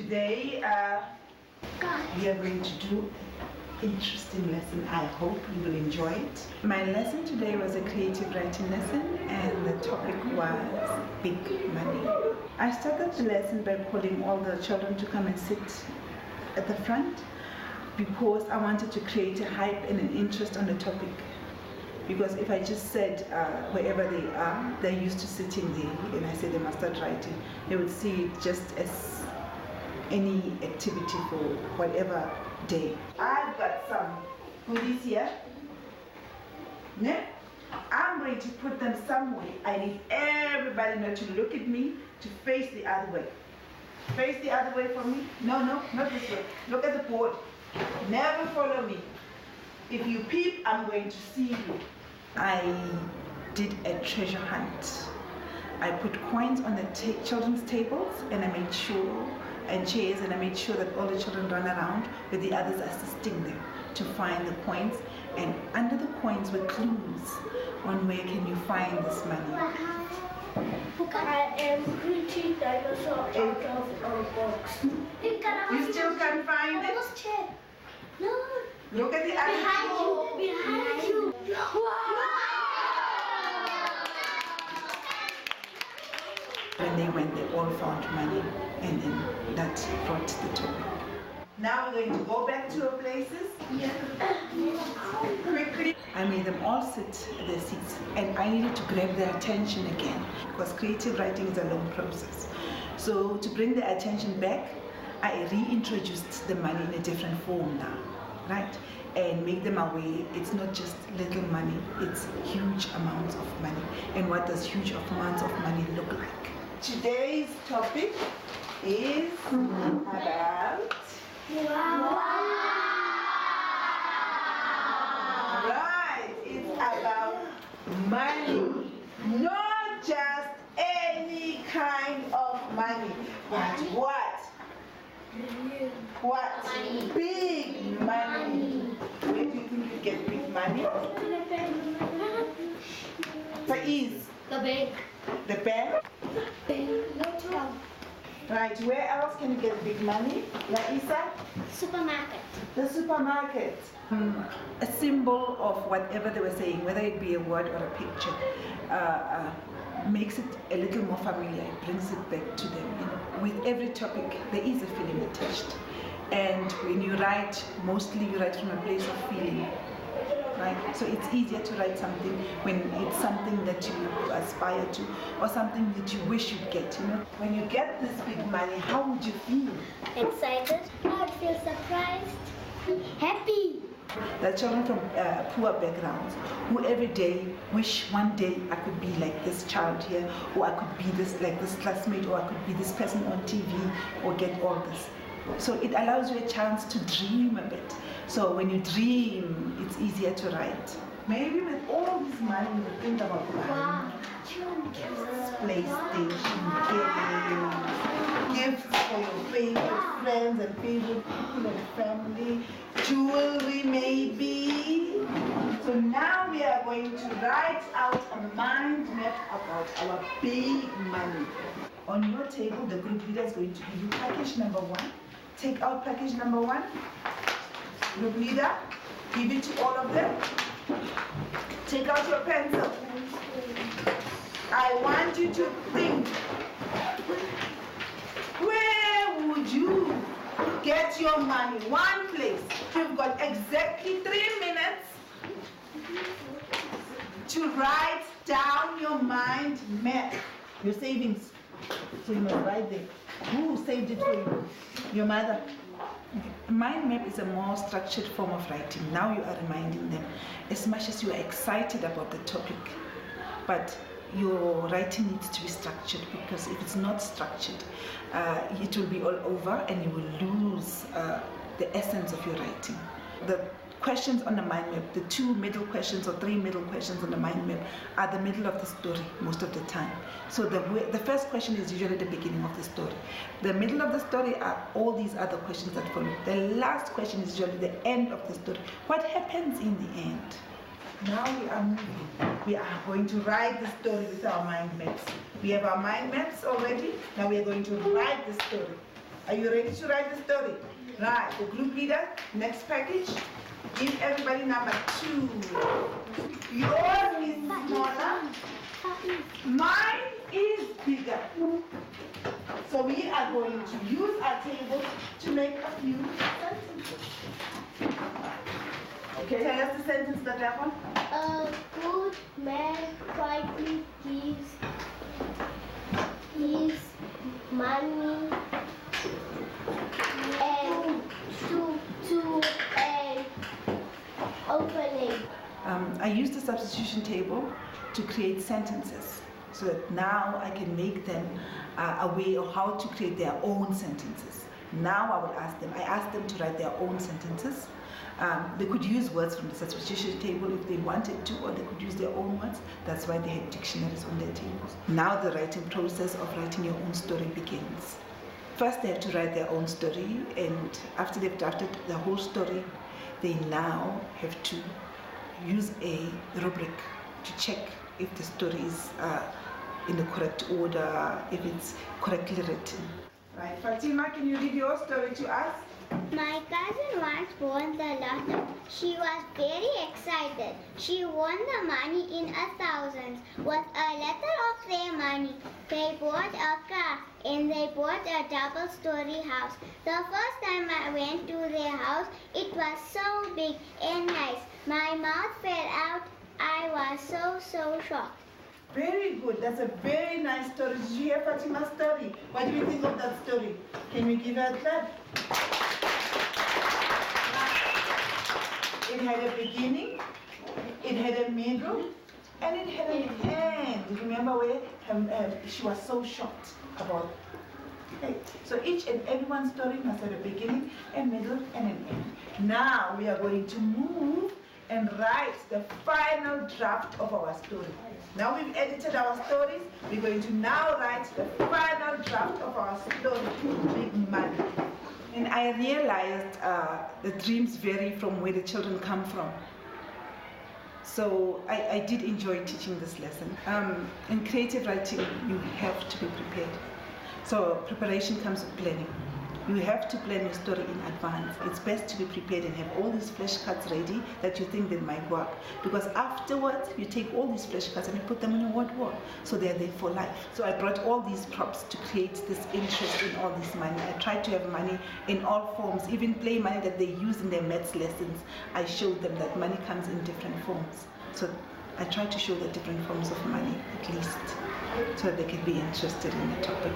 Today we are going to do an interesting lesson. I hope you will enjoy it. My lesson today was a creative writing lesson and the topic was big money. I started the lesson by calling all the children to come and sit at the front because I wanted to create a hype and an interest on the topic. Because if I just said wherever they are, they're used to sitting there, and I said they must start writing, they would see it just as any activity for whatever day. I've got some goodies here. Yeah? I'm going to put them somewhere. I need everybody not to look at me, to face the other way. Face the other way for me. No, not this way. Look at the board. Never follow me. If you peep, I'm going to see you. I did a treasure hunt. I put coins on the children's tables and I made sure, and chairs, and I made sure that all the children run around with the others assisting them to find the coins. And under the coins were clues on where can you find this money. I am pretty dinosaur out of a box. You still can't find it? No. Look at the other Behind you. When they went, they all found money, and then that brought the topic. Now we're going to go back to our places. Yeah. Quickly. I made them all sit at their seats, and I needed to grab their attention again because creative writing is a long process. So to bring their attention back, I reintroduced the money in a different form now, right? And make them aware it's not just little money, it's huge amounts of money. And what does huge amounts of money look like? Today's topic is about right, it's about money. Not just any kind of money, but what? What? Money. Big money. Where do you think you get big money? For ease. The bank. The bank. Right, where else can you get big money? Laisa? Supermarket. The supermarket. A symbol of whatever they were saying, whether it be a word or a picture, makes it a little more familiar. It brings it back to them. You know, with every topic, there is a feeling attached. And when you write, mostly you write from a place of feeling. Right? So it's easier to write something when it's something that you aspire to or something that you wish you'd get, you know. When you get this big money, how would you feel? Excited. I would feel surprised. Happy. The children from poor backgrounds who every day wish one day I could be like this child here, or I could be this like this classmate, or I could be this person on TV, or get all this. So it allows you a chance to dream a bit. So when you dream, it's easier to write. Maybe with all this money, you think about buying PlayStation, gifts for your favorite friends and favorite people and family, jewelry maybe. So now we are going to write out a mind map about our big money. On your table, the group leader is going to give you package number 1. Take out package number 1. Group leader, give it to all of them. Take out your pencil. I want you to think. Where would you get your money? One place. You've got exactly 3 minutes to write down your mind map. Your savings. So you must write there. Who saved it for you? Your mother. Okay. Mind map is a more structured form of writing. Now you are reminding them as much as you are excited about the topic, but your writing needs to be structured, because if it's not structured, it will be all over and you will lose the essence of your writing. The questions on the mind map, the 2 middle questions or 3 middle questions on the mind map are the middle of the story most of the time. So the first question is usually the beginning of the story. The middle of the story are all these other questions that follow. The last question is usually the end of the story. What happens in the end? Now we are moving. We are going to write the story with our mind maps. We have our mind maps already. Now we are going to write the story. Are you ready to write the story? Right, the group leader, next package. Give everybody number 2. Yours is smaller. Mine is bigger. So we are going to use our table to make a few sentences. Okay, tell us the sentence that happened. A good man quietly gives his money and to an opening. I used the substitution table to create sentences so that now I can make them a way of how to create their own sentences. Now I would ask them, I asked them to write their own sentences. They could use words from the substitution table if they wanted to, or they could use their own words. That's why they had dictionaries on their tables. Now the writing process of writing your own story begins. First they have to write their own story, and after they've drafted the whole story, they now have to use a rubric to check if the story is in the correct order, if it's correctly written. Right, Fatima, can you read your story to us? My cousin once won the lotto. She was very excited. She won the money in 1,000. With a little of their money, they bought a car and they bought a double-story house. The first time I went to their house, it was so big and nice. My mouth fell out. I was so shocked. Very good. That's a very nice story. Did you hear Fatima's story? What do you think of that story? Can we give her a clap? It had a beginning, it had a middle, and it had an end. Remember where she was so shocked about it? So each and every one story must have a beginning, a middle, and an end. Now we are going to move and write the final draft of our story. Now we've edited our stories, we're going to now write the final draft of our story, Big Money. And I realized the dreams vary from where the children come from. So I did enjoy teaching this lesson. In creative writing, you have to be prepared. So preparation comes with planning. You have to plan your story in advance. It's best to be prepared and have all these flashcards ready that you think they might work. Because afterwards, you take all these flashcards and you put them on your whiteboard. So they're there for life. So I brought all these props to create this interest in all this money. I tried to have money in all forms, even play money that they use in their maths lessons. I showed them that money comes in different forms. So I tried to show the different forms of money, at least, so that they can be interested in the topic.